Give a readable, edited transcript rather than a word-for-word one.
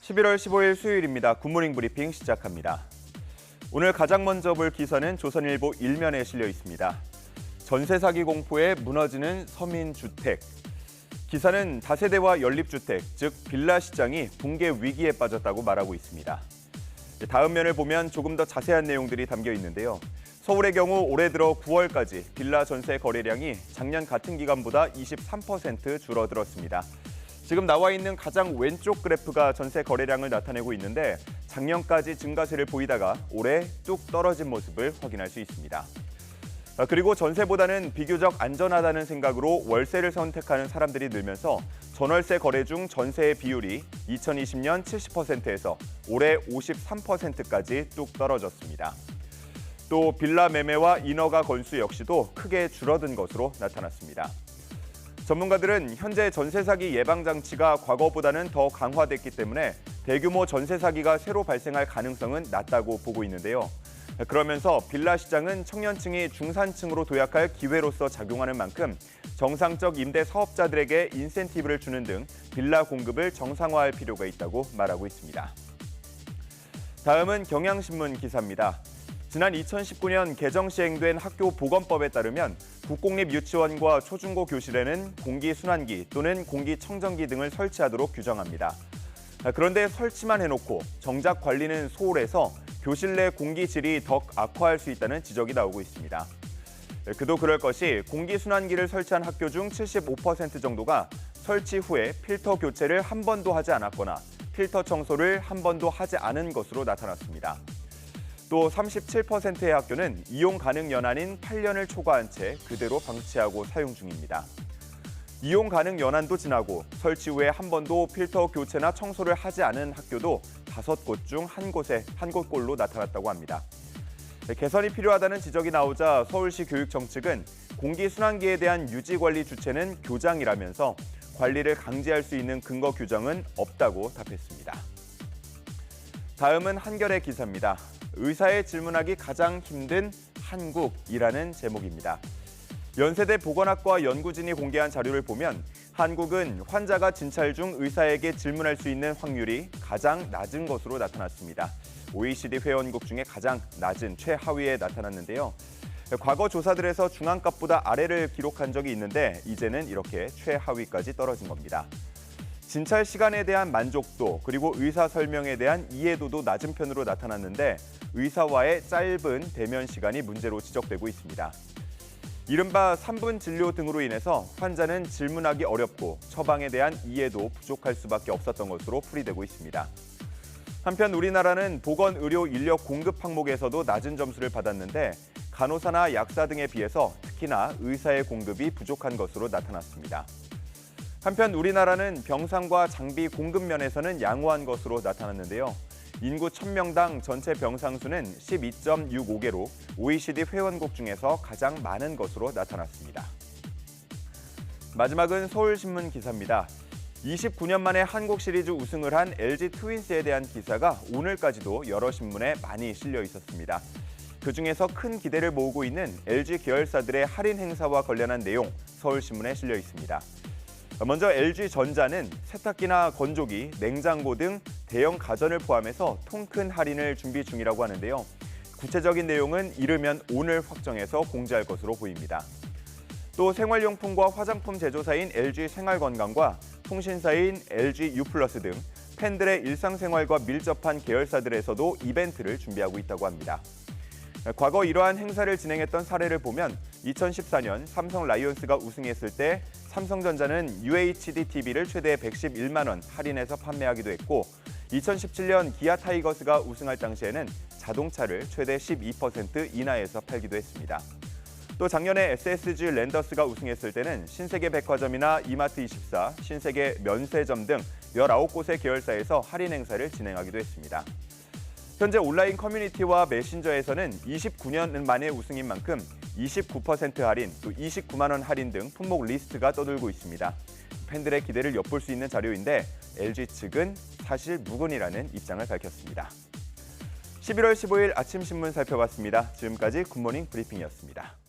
11월 15일 수요일입니다. 굿모닝 브리핑 시작합니다. 오늘 가장 먼저 볼 기사는 조선일보 1면에 실려 있습니다. 전세 사기 공포에 무너지는 서민주택. 기사는 다세대와 연립주택, 즉 빌라 시장이 붕괴 위기에 빠졌다고 말하고 있습니다. 다음 면을 보면 조금 더 자세한 내용들이 담겨 있는데요. 서울의 경우 올해 들어 9월까지 빌라 전세 거래량이 작년 같은 기간보다 23% 줄어들었습니다. 지금 나와 있는 가장 왼쪽 그래프가 전세 거래량을 나타내고 있는데 작년까지 증가세를 보이다가 올해 뚝 떨어진 모습을 확인할 수 있습니다. 그리고 전세보다는 비교적 안전하다는 생각으로 월세를 선택하는 사람들이 늘면서 전월세 거래 중 전세의 비율이 2020년 70%에서 올해 53%까지 뚝 떨어졌습니다. 또 빌라 매매와 인허가 건수 역시도 크게 줄어든 것으로 나타났습니다. 전문가들은 현재 전세 사기 예방 장치가 과거보다는 더 강화됐기 때문에 대규모 전세 사기가 새로 발생할 가능성은 낮다고 보고 있는데요. 그러면서 빌라 시장은 청년층이 중산층으로 도약할 기회로서 작용하는 만큼 정상적 임대 사업자들에게 인센티브를 주는 등 빌라 공급을 정상화할 필요가 있다고 말하고 있습니다. 다음은 경향신문 기사입니다. 지난 2019년 개정 시행된 학교보건법에 따르면 국공립 유치원과 초중고 교실에는 공기순환기 또는 공기청정기 등을 설치하도록 규정합니다. 그런데 설치만 해놓고 정작 관리는 소홀해서 교실 내 공기질이 더 악화할 수 있다는 지적이 나오고 있습니다. 그도 그럴 것이 공기순환기를 설치한 학교 중 75% 정도가 설치 후에 필터 교체를 한 번도 하지 않았거나 필터 청소를 한 번도 하지 않은 것으로 나타났습니다. 또 37%의 학교는 이용 가능 연한인 8년을 초과한 채 그대로 방치하고 사용 중입니다. 이용 가능 연한도 지나고 설치 후에 한 번도 필터 교체나 청소를 하지 않은 학교도 5곳 중 한 곳꼴로 나타났다고 합니다. 개선이 필요하다는 지적이 나오자 서울시 교육청 측은 공기순환기에 대한 유지관리 주체는 교장이라면서 관리를 강제할 수 있는 근거 규정은 없다고 답했습니다. 다음은 한겨레 기사입니다. 의사의 질문하기 가장 힘든 한국이라는 제목입니다. 연세대 보건학과 연구진이 공개한 자료를 보면 한국은 환자가 진찰 중 의사에게 질문할 수 있는 확률이 가장 낮은 것으로 나타났습니다. OECD 회원국 중에 가장 낮은 최하위에 나타났는데요. 과거 조사들에서 중앙값보다 아래를 기록한 적이 있는데 이제는 이렇게 최하위까지 떨어진 겁니다. 진찰 시간에 대한 만족도 그리고 의사 설명에 대한 이해도도 낮은 편으로 나타났는데 의사와의 짧은 대면 시간이 문제로 지적되고 있습니다. 이른바 3분 진료 등으로 인해서 환자는 질문하기 어렵고 처방에 대한 이해도 부족할 수밖에 없었던 것으로 풀이되고 있습니다. 한편 우리나라는 보건의료 인력 공급 항목에서도 낮은 점수를 받았는데 간호사나 약사 등에 비해서 특히나 의사의 공급이 부족한 것으로 나타났습니다. 한편 우리나라는 병상과 장비 공급 면에서는 양호한 것으로 나타났는데요. 인구 1000명당 전체 병상 수는 12.65개로 OECD 회원국 중에서 가장 많은 것으로 나타났습니다. 마지막은 서울신문 기사입니다. 29년 만에 한국 시리즈 우승을 한 LG 트윈스에 대한 기사가 오늘까지도 여러 신문에 많이 실려 있었습니다. 그중에서 큰 기대를 모으고 있는 LG 계열사들의 할인 행사와 관련한 내용 서울신문에 실려 있습니다. 먼저 LG전자는 세탁기나 건조기, 냉장고 등 대형 가전을 포함해서 통큰 할인을 준비 중이라고 하는데요. 구체적인 내용은 이르면 오늘 확정해서 공지할 것으로 보입니다. 또 생활용품과 화장품 제조사인 LG생활건강과 통신사인 LGU+ 등 팬들의 일상생활과 밀접한 계열사들에서도 이벤트를 준비하고 있다고 합니다. 과거 이러한 행사를 진행했던 사례를 보면 2014년 삼성 라이온스가 우승했을 때 삼성전자는 UHD TV를 최대 111만 원 할인해서 판매하기도 했고 2017년 기아 타이거스가 우승할 당시에는 자동차를 최대 12% 인하해서 팔기도 했습니다. 또 작년에 SSG 랜더스가 우승했을 때는 신세계 백화점이나 이마트24, 신세계 면세점 등 19곳의 계열사에서 할인 행사를 진행하기도 했습니다. 현재 온라인 커뮤니티와 메신저에서는 29년 만에 우승인 만큼 29% 할인, 또 29만 원 할인 등 품목 리스트가 떠돌고 있습니다. 팬들의 기대를 엿볼 수 있는 자료인데 LG 측은 사실 무근이라는 입장을 밝혔습니다. 11월 15일 아침 신문 살펴봤습니다. 지금까지 굿모닝 브리핑이었습니다.